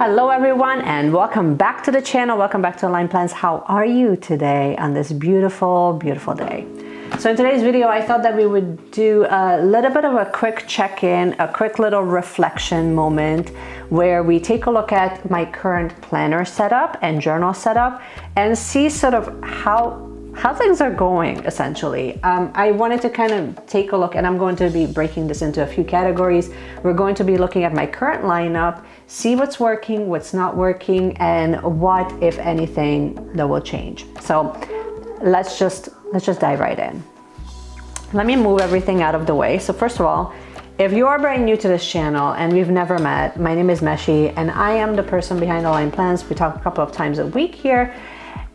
Hello everyone and welcome back to the channel. Welcome back to Align Plans. How are you today on this beautiful day? So in today's video, I thought that we would do a little bit of a quick check-in, a quick little reflection moment where we take a look at my current planner setup and journal setup and see sort of how things are going, essentially. I wanted to kind of take a look, and I'm going to be breaking this into a few categories. We're going to be looking at my current lineup, see what's working, what's not working, and what, if anything, that will change. So let's just dive right in. Let me move everything out of the way. So first of all, if you are brand new to this channel and we've never met, my name is Meshi, and I am the person behind Align Plans. We talk a couple of times a week here,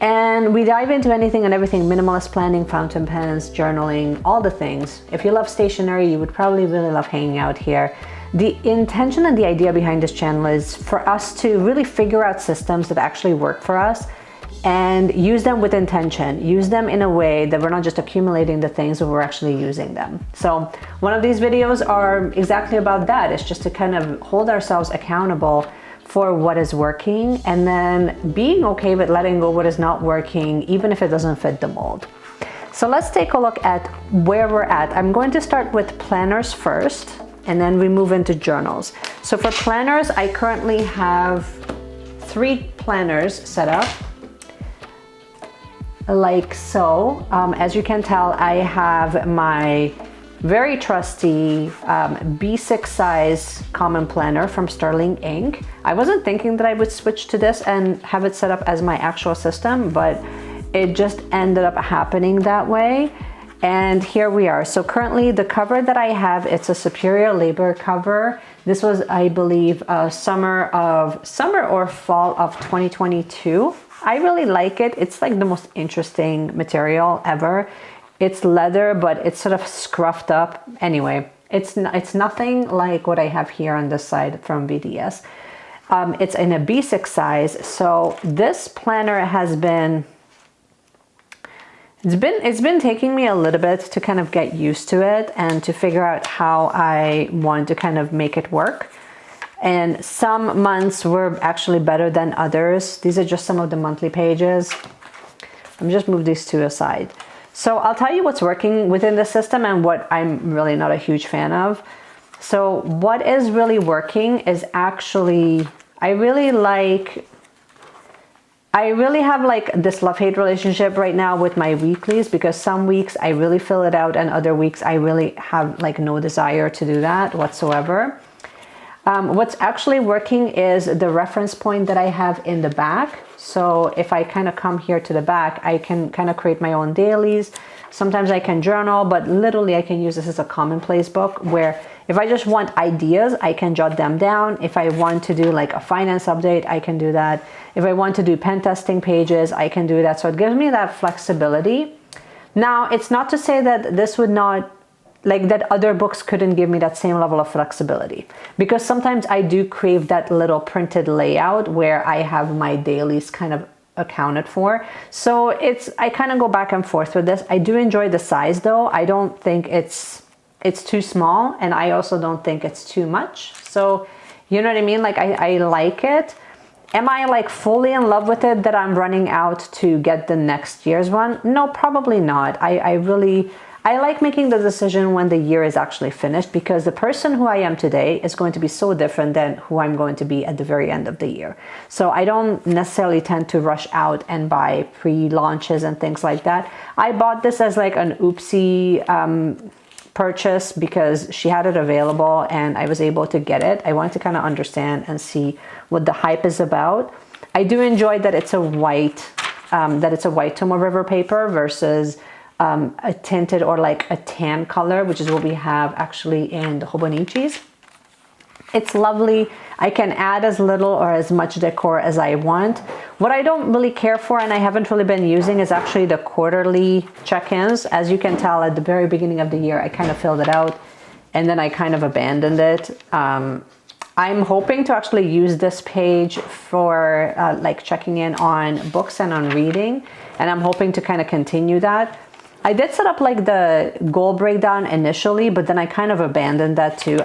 and we dive into anything and everything: minimalist planning, fountain pens, journaling, all the things. If you love stationery, you would probably really love hanging out here. The intention and the idea behind this channel is for us to really figure out systems that actually work for us and use them with intention, use them in a way that we're not just accumulating the things, but we're actually using them. So one of these videos are exactly about that. It's just to kind of hold ourselves accountable for what is working, and then being okay with letting go what is not working, even if it doesn't fit the mold. So let's take a look at where we're at. I'm going to start with planners first, and then we move into journals. So for planners, I currently have 3 planners set up like so. As you can tell, I have my very trusty B6 size common planner from Sterling Ink. I wasn't thinking that I would switch to this and have it set up as my actual system, but it just ended up happening that way. And here we are. So currently the cover that I have, it's a Superior Labor cover. This was, I believe, summer or fall of 2022. I really like it. It's like the most interesting material ever. It's leather, but it's sort of scruffed up. Anyway, it's nothing like what I have here on this side from BDS. It's in a B6 size. So this planner has been, it's been taking me a little bit to kind of get used to it and to figure out how I want to kind of make it work. And some months were actually better than others. These are just some of the monthly pages. Let me just move these 2 aside. So I'll tell you what's working within the system and what I'm really not a huge fan of. So what is really working is actually, I really have like this love-hate relationship right now with my weeklies, because some weeks I really fill it out and other weeks I really have like no desire to do that whatsoever. What's actually working is the reference point that I have in the back. So if I kind of come here to the back, I can kind of create my own dailies. Sometimes I can journal, but literally I can use this as a commonplace book where if I just want ideas, I can jot them down. If I want to do like a finance update, I can do that. If I want to do pen testing pages, I can do that. So it gives me that flexibility. Now, it's not to say that this would not, like that other books couldn't give me that same level of flexibility, because sometimes I do crave that little printed layout where I have my dailies kind of accounted for. So I kind of go back and forth with this. I do enjoy the size though. I don't think it's too small, and I also don't think it's too much. So you know what I mean? Like I like it. Am I like fully in love with it that I'm running out to get the next year's one? No, probably not. I like making the decision when the year is actually finished, because the person who I am today is going to be so different than who I'm going to be at the very end of the year. So I don't necessarily tend to rush out and buy pre-launches and things like that. I bought this as like an oopsie purchase because she had it available and I was able to get it. I wanted to kind of understand and see what the hype is about. I do enjoy that it's a white Tombow River paper versus a tinted or like a tan color, which is what we have actually in the Hobonichis. It's lovely. I can add as little or as much decor as I want. What I don't really care for, and I haven't really been using, is actually the quarterly check-ins. As you can tell, at the very beginning of the year, I kind of filled it out and then I kind of abandoned it. I'm hoping to actually use this page for like checking in on books and on reading, and I'm hoping to kind of continue that. I did set up like the goal breakdown initially, but then I kind of abandoned that too.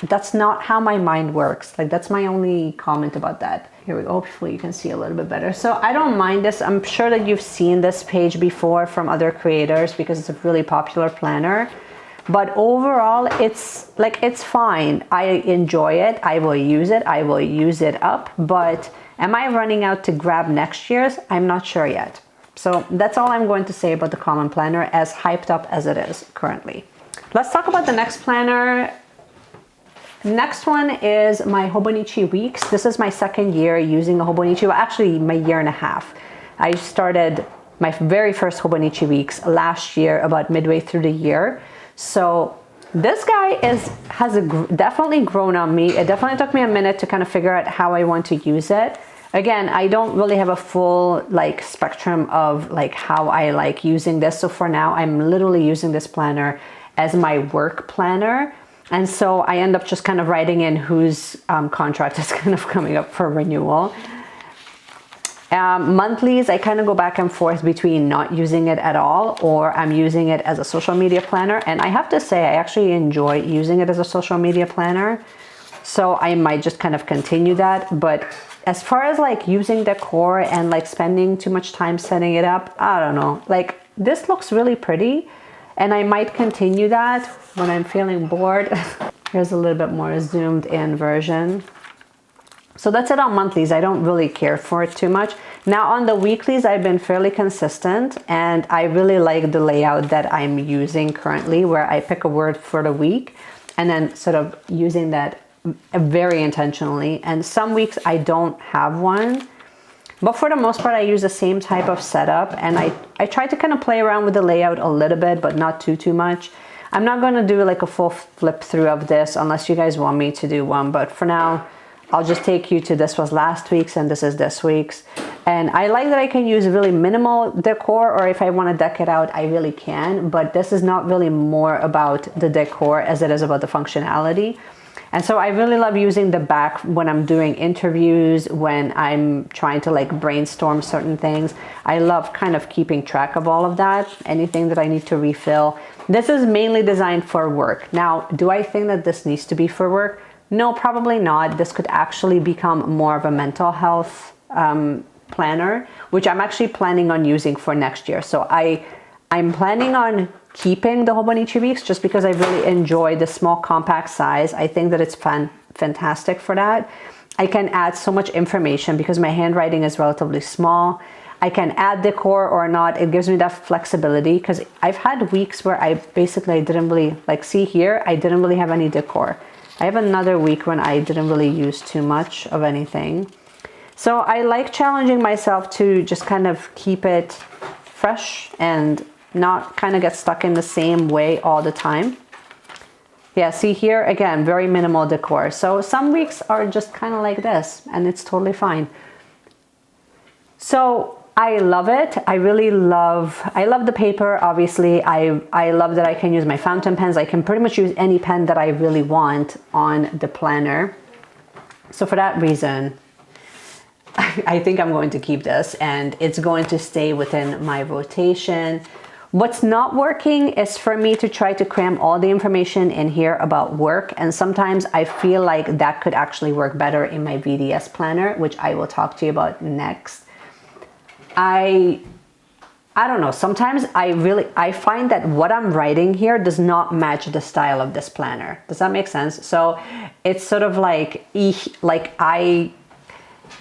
That's not how my mind works. Like that's my only comment about that. Here we go. Hopefully you can see a little bit better. So I don't mind this. I'm sure that you've seen this page before from other creators because it's a really popular planner. But overall, it's fine. I enjoy it. I will use it. I will use it up. But am I running out to grab next year's? I'm not sure yet. So that's all I'm going to say about the Common Planner, as hyped up as it is currently. Let's talk about the next planner. Next one is my Hobonichi Weeks. This is my second year using the Hobonichi, well, actually my year and a half. I started my very first Hobonichi Weeks last year, about midway through the year. So this guy has definitely grown on me. It definitely took me a minute to kind of figure out how I want to use it. Again, I don't really have a full like spectrum of like how I like using this. So for now, I'm literally using this planner as my work planner. And so I end up just kind of writing in whose contract is kind of coming up for renewal. Monthlies, I kind of go back and forth between not using it at all or I'm using it as a social media planner. And I have to say, I actually enjoy using it as a social media planner. So I might just kind of continue that. But as far as like using decor and like spending too much time setting it up, I don't know. Like this looks really pretty and I might continue that when I'm feeling bored. Here's a little bit more zoomed in version. So that's it on monthlies. I don't really care for it too much. Now on the weeklies, I've been fairly consistent and I really like the layout that I'm using currently, where I pick a word for the week and then sort of using that very intentionally. And some weeks I don't have one, but for the most part I use the same type of setup, and I try to kind of play around with the layout a little bit, but not too much. I'm not going to do like a full flip through of this unless you guys want me to do one, but for now I'll just take you to this was last week's and this is this week's. And I like that I can use really minimal decor, or if I want to deck it out, I really can, but this is not really more about the decor as it is about the functionality. And so I really love using the back when I'm doing interviews, when I'm trying to like brainstorm certain things. I love kind of keeping track of all of that, anything that I need to refill. This is mainly designed for work. Now, do I think that this needs to be for work? No, probably not. This could actually become more of a mental health planner, which I'm actually planning on using for next year. So I'm planning on keeping the Hobonichi Weeks just because I really enjoy the small compact size. I think that it's fantastic for that. I can add so much information because my handwriting is relatively small. I can add decor or not. It gives me that flexibility because I've had weeks where I didn't really, like see here, I didn't really have any decor. I have another week when I didn't really use too much of anything. So I like challenging myself to just kind of keep it fresh and not kind of get stuck in the same way all the time. Yeah, see here, again, very minimal decor. So some weeks are just kind of like this and it's totally fine. So I love it. I love the paper, obviously. I love that I can use my fountain pens. I can pretty much use any pen that I really want on the planner. So for that reason, I think I'm going to keep this and it's going to stay within my rotation. What's not working is for me to try to cram all the information in here about work. And sometimes I feel like that could actually work better in my VDS planner, which I will talk to you about next. I don't know. Sometimes I find that what I'm writing here does not match the style of this planner. Does that make sense? So it's sort of like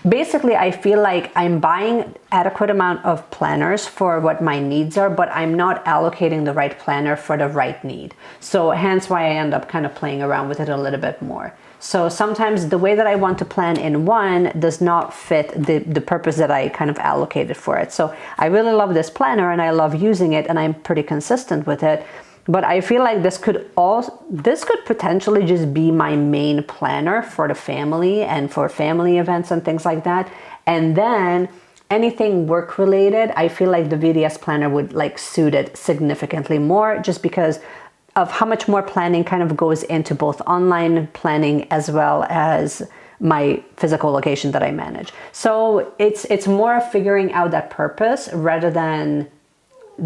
basically, I feel like I'm buying adequate amount of planners for what my needs are, but I'm not allocating the right planner for the right need. So hence why I end up kind of playing around with it a little bit more. So sometimes the way that I want to plan in one does not fit the purpose that I kind of allocated for it. So I really love this planner and I love using it and I'm pretty consistent with it. But I feel like this could potentially just be my main planner for the family and for family events and things like that. And then anything work related, I feel like the VDS planner would like suit it significantly more just because of how much more planning kind of goes into both online planning as well as my physical location that I manage. So it's more of figuring out that purpose rather than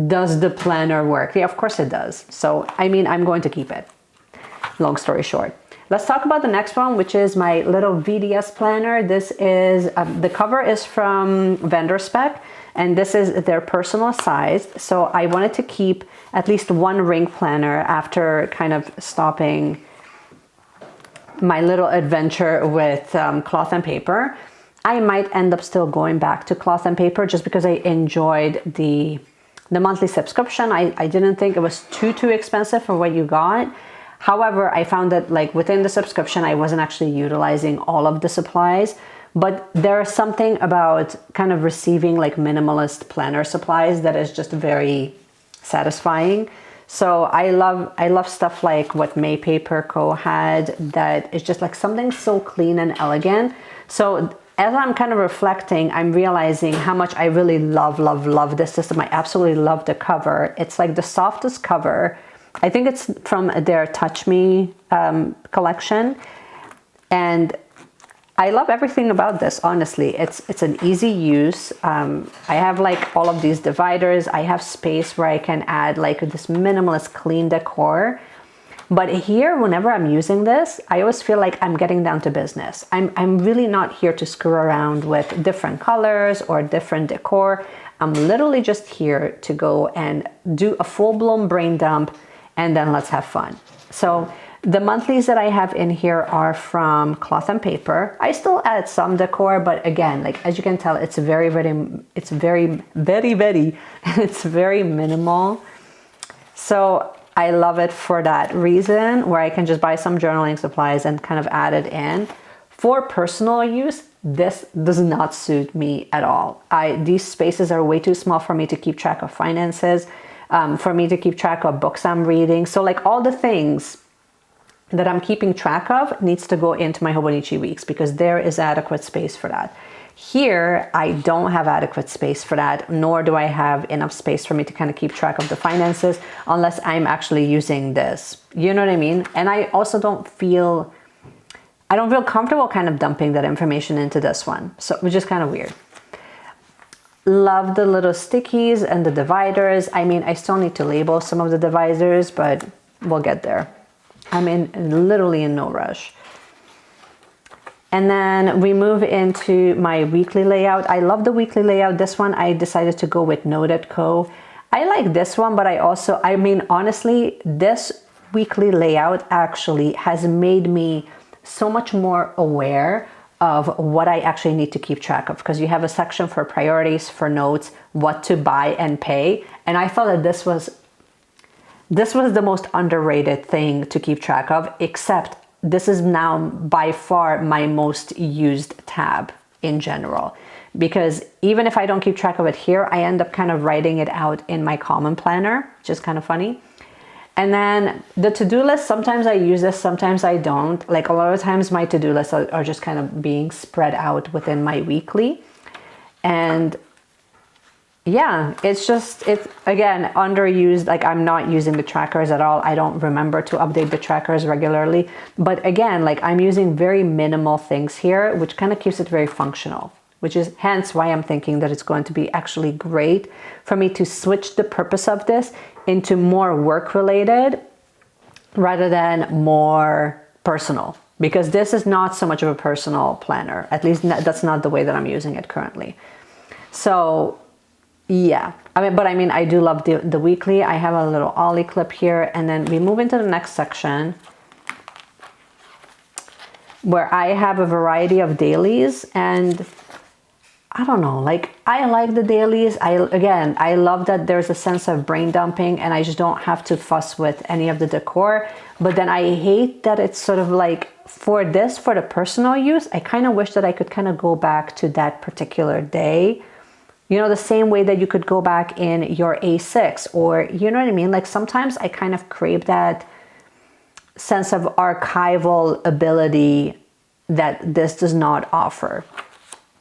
does the planner work? Yeah, of course it does. So, I mean, I'm going to keep it. Long story short. Let's talk about the next one, which is my little VDS planner. This is, the cover is from vendor Spek, and this is their personal size. So I wanted to keep at least one ring planner after kind of stopping my little adventure with cloth and paper. I might end up still going back to cloth and paper just because I enjoyed the monthly subscription. I didn't think it was too expensive for what you got. However, I found that like within the subscription, I wasn't actually utilizing all of the supplies, but there's something about kind of receiving like minimalist planner supplies that is just very satisfying. So I love stuff like what May Paper Co. had that is just like something so clean and elegant. So as I'm kind of reflecting, I'm realizing how much I really love this system. I absolutely love the cover. It's like the softest cover. I think it's from their Touch Me collection. And I love everything about this, honestly. It's an easy use. I have like all of these dividers. I have space where I can add like this minimalist clean decor. But here, whenever I'm using this, I always feel like I'm getting down to business. I'm really not here to screw around with different colors or different decor. I'm literally just here to go and do a full-blown brain dump, and then let's have fun. So the monthlies that I have in here are from Cloth and Paper. I still add some decor, but again, like as you can tell, it's very minimal. So I love it for that reason, where I can just buy some journaling supplies and kind of add it in. For personal use, this does not suit me at all. These spaces are way too small for me to keep track of finances, for me to keep track of books I'm reading. So like all the things that I'm keeping track of needs to go into my Hobonichi weeks because there is adequate space for that. Here, I don't have adequate space for that, nor do I have enough space for me to kind of keep track of the finances unless I'm actually using this. You know what I mean? And I also don't feel comfortable kind of dumping that information into this one, so which is kind of weird. Love the little stickies and the dividers. I mean, I still need to label some of the dividers, but we'll get there. I'm literally in no rush. And then we move into my weekly layout. I love the weekly layout. This one, I decided to go with Notiq. I like this one, but I mean, honestly, this weekly layout actually has made me so much more aware of what I actually need to keep track of, because you have a section for priorities, for notes, what to buy and pay. And I thought that this was the most underrated thing to keep track of, except this is now by far my most used tab in general, because even if I don't keep track of it here, I end up kind of writing it out in my common planner, which is kind of funny. And then the to-do list, sometimes I use this, sometimes I don't. Like a lot of times my to-do lists are just kind of being spread out within my weekly. And yeah, it's again, underused. Like I'm not using the trackers at all. I don't remember to update the trackers regularly. But again, like I'm using very minimal things here, which kind of keeps it very functional, which is hence why I'm thinking that it's going to be actually great for me to switch the purpose of this into more work related rather than more personal, because this is not so much of a personal planner. At least that's not the way that I'm using it currently. So yeah, I mean, I do love the weekly. I have a little ollie clip here, and then we move into the next section where I have a variety of dailies, and I don't know, like I like the dailies. I love that there's a sense of brain dumping and I just don't have to fuss with any of the decor. But then I hate that it's sort of like for the personal use, I kind of wish that I could kind of go back to that particular day. You know, the same way that you could go back in your A6, or you know what I mean? Like sometimes I kind of crave that sense of archival ability that this does not offer.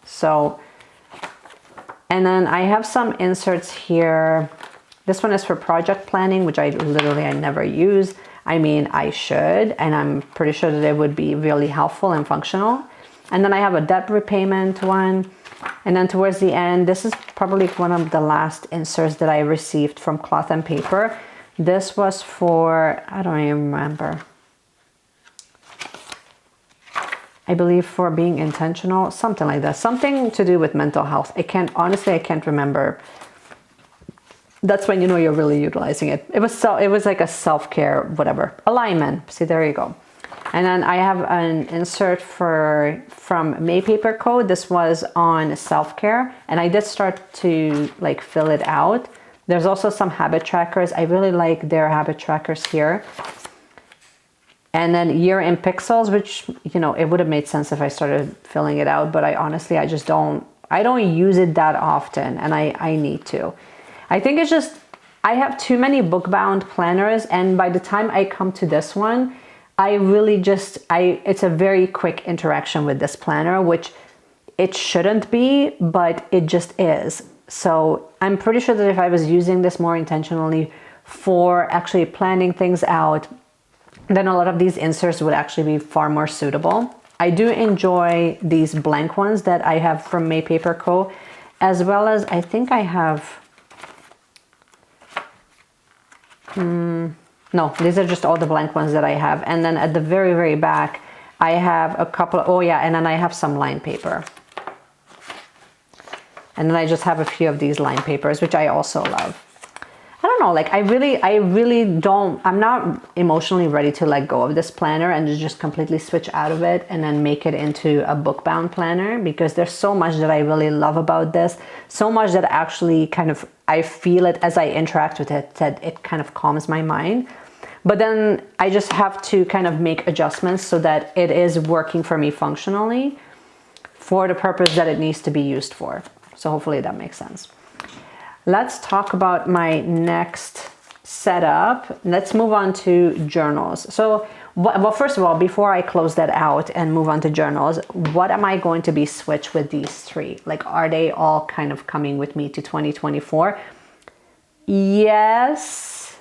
So, and then I have some inserts here. This one is for project planning, which I never use. I mean, I should, and I'm pretty sure that it would be really helpful and functional. And then I have a debt repayment one. And then towards the end, this is probably one of the last inserts that I received from Cloth and Paper. This was for, I don't even remember. I believe for being intentional, something like that. Something to do with mental health. Honestly, I can't remember. That's when you know you're really utilizing it. It was like a self-care, whatever. Alignment. See, there you go. And then I have an insert from May Paper Co. This was on self-care, and I did start to like fill it out. There's also some habit trackers. I really like their habit trackers here. And then year in pixels, which, you know, it would have made sense if I started filling it out, but I honestly, I don't use it that often, and I need to. I think it's just, I have too many book-bound planners, and by the time I come to this one, I really just, it's a very quick interaction with this planner, which it shouldn't be, but it just is. So I'm pretty sure that if I was using this more intentionally for actually planning things out, then a lot of these inserts would actually be far more suitable. I do enjoy these blank ones that I have from May Paper Co. As well as I think I have, no, these are just all the blank ones that I have. And then at the very, very back, I have a couple, oh yeah, and then I have some line paper. And then I just have a few of these line papers, which I also love. I don't know, like I really don't, I'm not emotionally ready to let go of this planner and just completely switch out of it and then make it into a book-bound planner, because there's so much that I really love about this, so much that actually kind of, I feel it as I interact with it, that it kind of calms my mind. But then I just have to kind of make adjustments so that it is working for me functionally for the purpose that it needs to be used for. So hopefully that makes sense. Let's talk about my next setup. Let's move on to journals. So, well, first of all, before I close that out and move on to journals, what am I going to be switched with these three? Like, are they all kind of coming with me to 2024? Yes,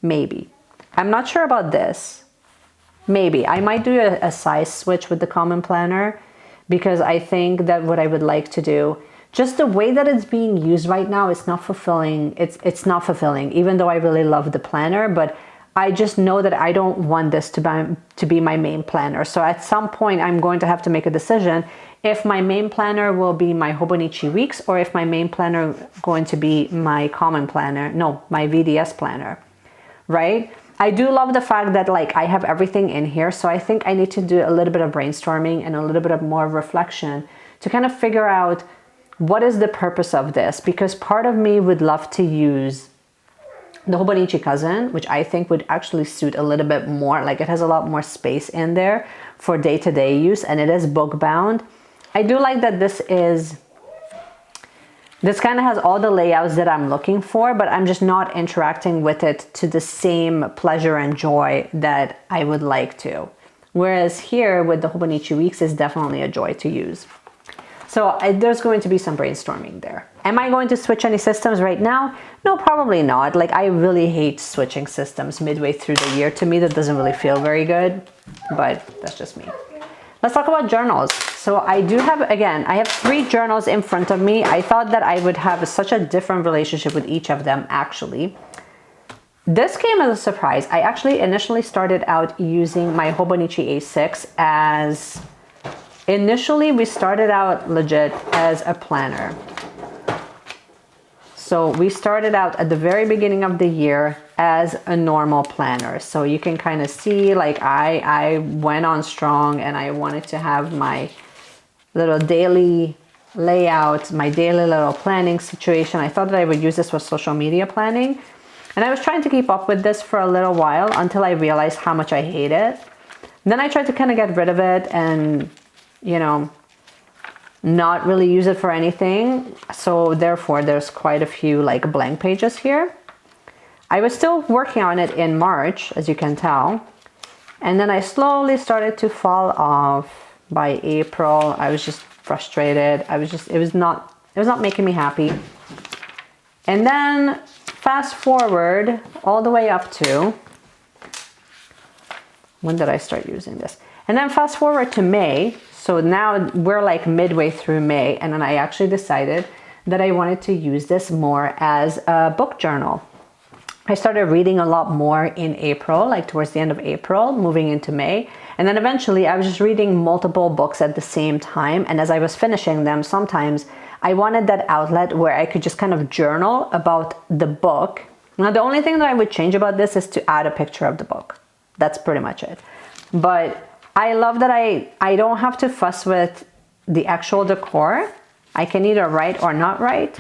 maybe. I'm not sure about this. Maybe. I might do a size switch with the Common Planner, because I think that what I would like to do, just the way that it's being used right now, it's not fulfilling. It's not fulfilling, even though I really love the planner, but I just know that I don't want this to be my main planner. So at some point, I'm going to have to make a decision if my main planner will be my Hobonichi weeks, or if my main planner going to be my Common Planner, no, my VDS planner, right? I do love the fact that like I have everything in here, so I think I need to do a little bit of brainstorming and a little bit of more reflection to kind of figure out what is the purpose of this, because part of me would love to use the Hobonichi Cousin, which I think would actually suit a little bit more, like it has a lot more space in there for day-to-day use, and it is book bound. I do like that this kind of has all the layouts that I'm looking for, but I'm just not interacting with it to the same pleasure and joy that I would like to. Whereas here with the Hobonichi Weeks is definitely a joy to use. So there's going to be some brainstorming there. Am I going to switch any systems right now? No, probably not. Like I really hate switching systems midway through the year. To me, that doesn't really feel very good, but that's just me. Let's talk about journals. So I do have, again, I have 3 journals in front of me. I thought that I would have such a different relationship with each of them, actually. This came as a surprise. I actually initially started out using my Hobonichi A6 as, initially we started out legit as a planner. So we started out at the very beginning of the year as a normal planner. So you can kind of see like I went on strong and I wanted to have my little daily layout, my daily little planning situation. I thought that I would use this for social media planning. And I was trying to keep up with this for a little while until I realized how much I hate it. And then I tried to kind of get rid of it and, you know, not really use it for anything. So therefore there's quite a few like blank pages here. I was still working on it in March, as you can tell. And then I slowly started to fall off. By April, I was just frustrated. It was not making me happy. And then fast forward all the way up to, when did I start using this? And then fast forward to May. So now we're like midway through May, and then I actually decided that I wanted to use this more as a book journal. I started reading a lot more in April, like towards the end of April, moving into May. And then eventually I was just reading multiple books at the same time. And as I was finishing them, sometimes I wanted that outlet where I could just kind of journal about the book. Now, the only thing that I would change about this is to add a picture of the book. That's pretty much it. But I love that I don't have to fuss with the actual decor. I can either write or not write.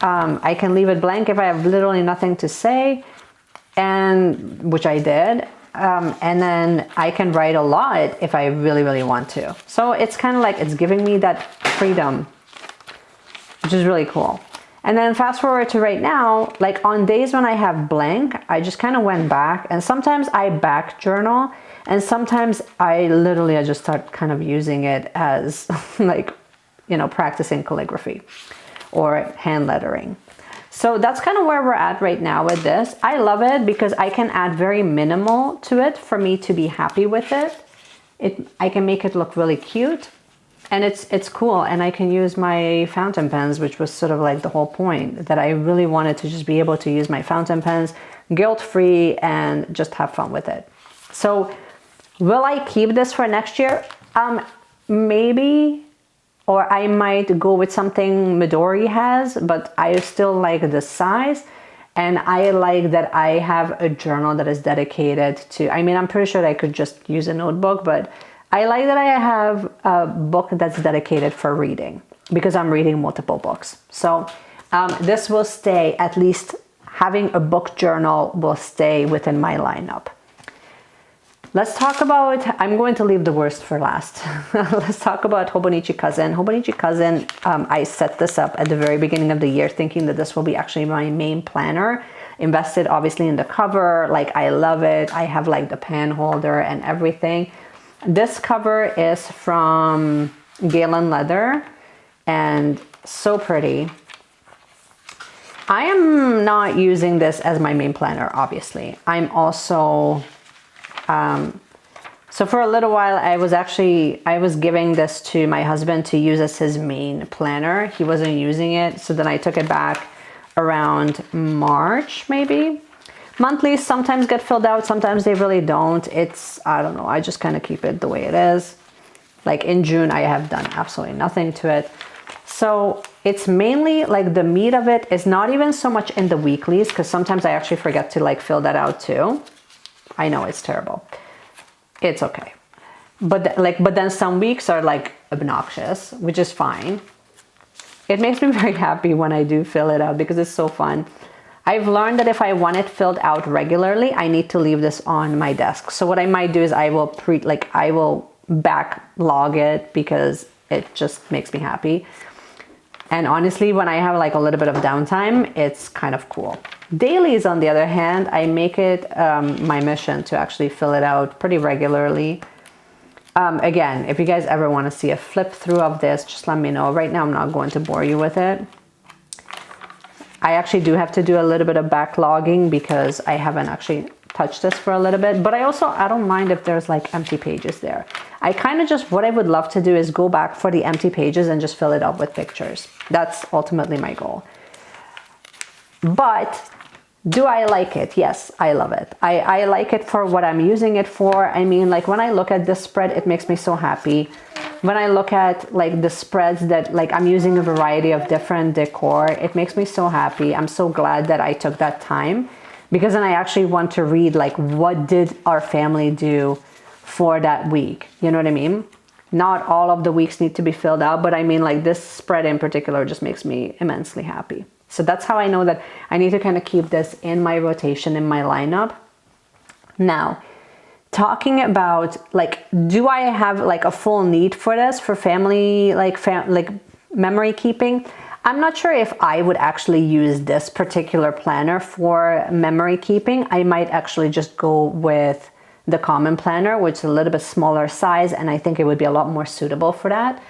I can leave it blank if I have literally nothing to say, and which I did. And then I can write a lot if I really, really want to. So it's kind of like it's giving me that freedom, which is really cool. And then fast forward to right now, like on days when I have blank, I just kind of went back, and sometimes I back journal, and sometimes I just start kind of using it as like, you know, practicing calligraphy or hand lettering. So that's kind of where we're at right now with this. I love it because I can add very minimal to it for me to be happy with it. I can make it look really cute, and it's cool, and I can use my fountain pens, which was sort of like the whole point, that I really wanted to just be able to use my fountain pens guilt-free and just have fun with it. So will I keep this for next year? Maybe. Or I might go with something Midori has, but I still like the size. And I like that I have a journal that is dedicated to, I mean, I'm pretty sure I could just use a notebook, but I like that I have a book that's dedicated for reading because I'm reading multiple books. So this will stay, at least having a book journal will stay within my lineup. Let's talk about, I'm going to leave the worst for last. Let's talk about Hobonichi Cousin. Hobonichi Cousin, I set this up at the very beginning of the year thinking that this will be actually my main planner. Invested obviously in the cover, like I love it. I have like the pen holder and everything. This cover is from Galen Leather and so pretty. I am not using this as my main planner, obviously. I'm also, so for a little while, I was giving this to my husband to use as his main planner. He wasn't using it. So then I took it back around March, maybe. Monthlies sometimes get filled out. Sometimes they really don't. I don't know. I just kind of keep it the way it is. Like in June, I have done absolutely nothing to it. So it's mainly like the meat of it is not even so much in the weeklies, because sometimes I actually forget to like fill that out too. I know it's terrible. It's okay. But then some weeks are like obnoxious, which is fine. It makes me very happy when I do fill it out because it's so fun. I've learned that if I want it filled out regularly, I need to leave this on my desk. So what I might do is I will backlog it because it just makes me happy. And honestly, when I have like a little bit of downtime, it's kind of cool. Dailies, on the other hand, I make it my mission to actually fill it out pretty regularly. Again, if you guys ever want to see a flip through of this, just let me know. Right now, I'm not going to bore you with it. I actually do have to do a little bit of backlogging because I haven't actually touched this for a little bit, but I don't mind if there's like empty pages there. I kind of just, what I would love to do is go back for the empty pages and just fill it up with pictures. That's ultimately my goal. But do I like it? Yes, I love it. I like it for what I'm using it for. I mean, like when I look at this spread, it makes me so happy. When I look at like the spreads that like I'm using a variety of different decor, it makes me so happy. I'm so glad that I took that time because then I actually want to read like what did our family do for that week. You know what I mean? Not all of the weeks need to be filled out, but I mean like this spread in particular just makes me immensely happy. So that's how I know that I need to kind of keep this in my rotation, in my lineup. Now, talking about like, do I have like a full need for this for family, like memory keeping? I'm not sure if I would actually use this particular planner for memory keeping. I might actually just go with the common planner, which is a little bit smaller size, and I think it would be a lot more suitable for that.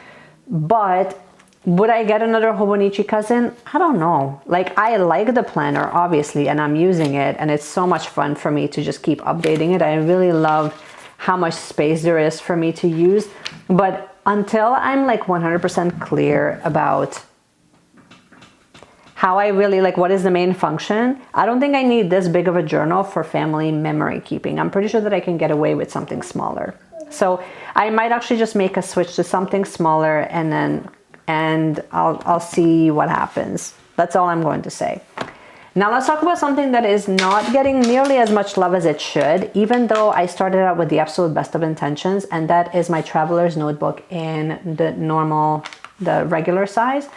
But would I get another Hobonichi Cousin? I don't know. Like, I like the planner, obviously, and I'm using it, and it's so much fun for me to just keep updating it. I really love how much space there is for me to use. But until I'm like 100% clear about how I really like, what is the main function, I don't think I need this big of a journal for family memory keeping. I'm pretty sure that I can get away with something smaller. So I might actually just make a switch to something smaller, and I'll see what happens. That's all I'm going to say. Now let's talk about something that is not getting nearly as much love as it should, even though I started out with the absolute best of intentions, and that is my traveler's notebook in the regular size.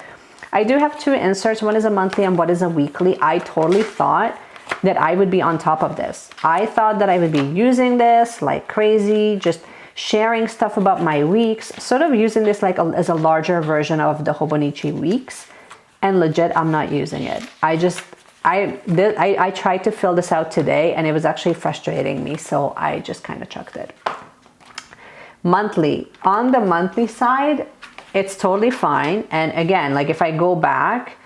I do have two inserts. One is a monthly and one is a weekly. I totally thought that I would be on top of this. I thought that I would be using this like crazy, just sharing stuff about my weeks, sort of using this like as a larger version of the Hobonichi weeks. And legit, I'm not using it. I tried to fill this out today and it was actually frustrating me, so I just kind of chucked it. Monthly. On the monthly side, it's totally fine. And again, like if I go back,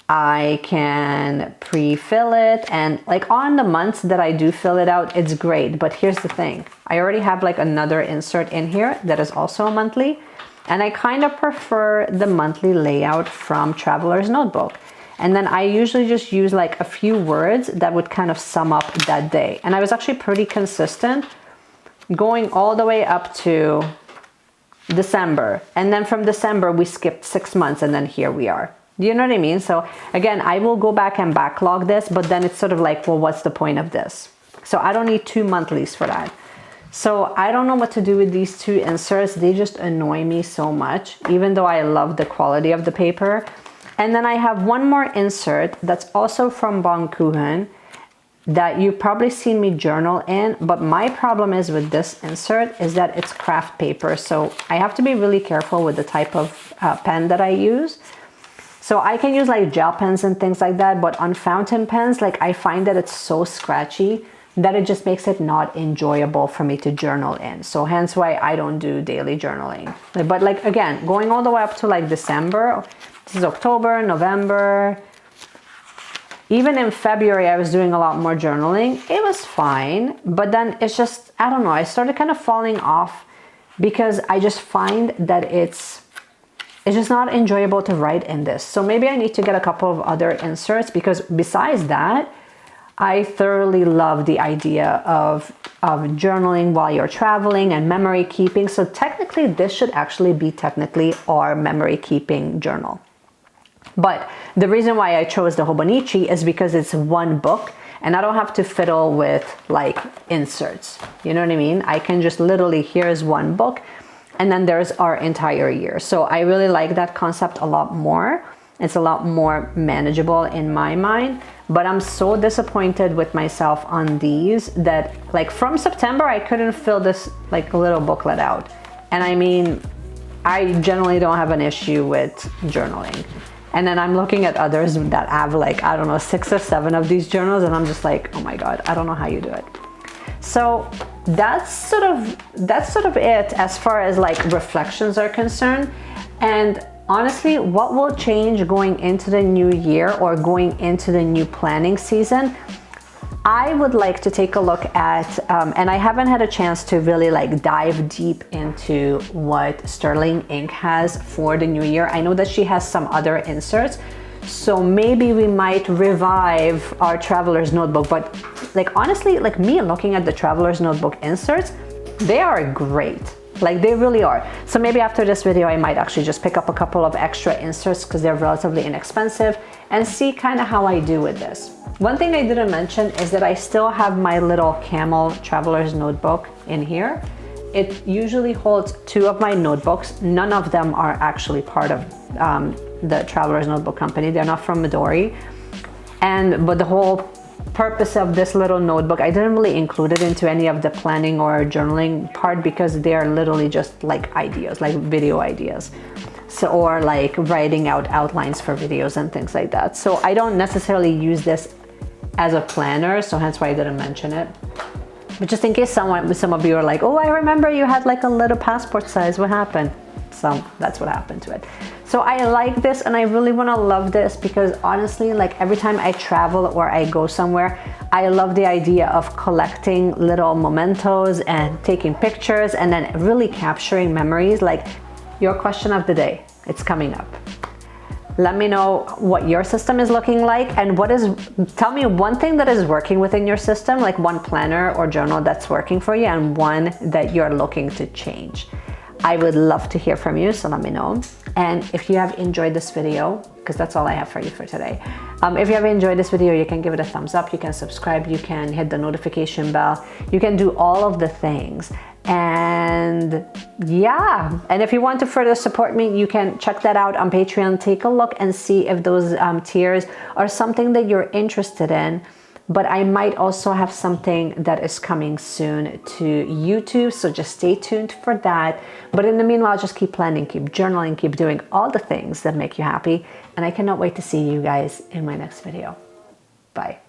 I can pre-fill it, and like on the months that I do fill it out, it's great. But here's the thing. I already have like another insert in here that is also a monthly, and I kind of prefer the monthly layout from Traveler's Notebook. And then I usually just use like a few words that would kind of sum up that day. And I was actually pretty consistent going all the way up to December. And then from December, we skipped 6 months and then here we are. Do you know what I mean? So again, I will go back and backlog this, but then it's sort of like, well, what's the point of this? So I don't need 2 monthlies for that. So I don't know what to do with these two inserts. They just annoy me so much, even though I love the quality of the paper. And then I have one more insert that's also from Bonkuchen that you've probably seen me journal in, but my problem is with this insert is that it's craft paper. So I have to be really careful with the type of pen that I use. So I can use like gel pens and things like that, but on fountain pens, like I find that it's so scratchy that it just makes it not enjoyable for me to journal in. So hence why I don't do daily journaling. But like, again, going all the way up to like December, this is October, November, even in February, I was doing a lot more journaling. It was fine, but then it's just, I don't know, I started kind of falling off because I just find that it's just not enjoyable to write in this. So maybe I need to get a couple of other inserts, because besides that, I thoroughly love the idea of journaling while you're traveling and memory keeping. So technically, this should actually be technically our memory keeping journal. But the reason why I chose the Hobonichi is because it's one book and I don't have to fiddle with like inserts. You know what I mean? I can just literally, here's one book and then there's our entire year. So I really like that concept a lot more. It's a lot more manageable in my mind, but I'm so disappointed with myself on these that like from September, I couldn't fill this like little booklet out. And I mean, I generally don't have an issue with journaling. And then I'm looking at others that have like, I don't know, 6 or 7 of these journals. And I'm just like, oh my God, I don't know how you do it. So that's sort of it as far as like reflections are concerned. And honestly, what will change going into the new year or going into the new planning season? I would like to take a look at, and I haven't had a chance to really like dive deep into what Sterling Ink has for the new year. I know that she has some other inserts, so maybe we might revive our Traveler's Notebook. But like honestly, like me looking at the Traveler's Notebook inserts, they are great. Like they really are. So maybe after this video, I might actually just pick up a couple of extra inserts because they're relatively inexpensive and see kind of how I do with this. One thing I didn't mention is that I still have my little camel Traveler's Notebook in here. It usually holds 2 of my notebooks. None of them are actually part of the Traveler's Notebook company. They're not from Midori. But the whole purpose of this little notebook, I didn't really include it into any of the planning or journaling part because they are literally just like ideas, like video ideas. So, or like writing out outlines for videos and things like that. So I don't necessarily use this as a planner, so hence why I didn't mention it. But just in case some of you are like, oh, I remember you had like a little passport size, what happened? So that's what happened to it. So I like this and I really want to love this because honestly, like every time I travel or I go somewhere, I love the idea of collecting little mementos and taking pictures and then really capturing memories. Like your question of the day. It's coming up. Let me know what your system is looking like and tell me one thing that is working within your system, like one planner or journal that's working for you and one that you're looking to change. I would love to hear from you, so let me know. And if you have enjoyed this video, because that's all I have for you for today. If you have enjoyed this video, you can give it a thumbs up, you can subscribe, you can hit the notification bell, you can do all of the things. And yeah, and if you want to further support me, you can check that out on Patreon. Take a look and see if those tiers are something that you're interested in. But I might also have something that is coming soon to YouTube, so just stay tuned for that. But in the meanwhile, just keep planning, keep journaling, keep doing all the things that make you happy. And I cannot wait to see you guys in my next video. Bye.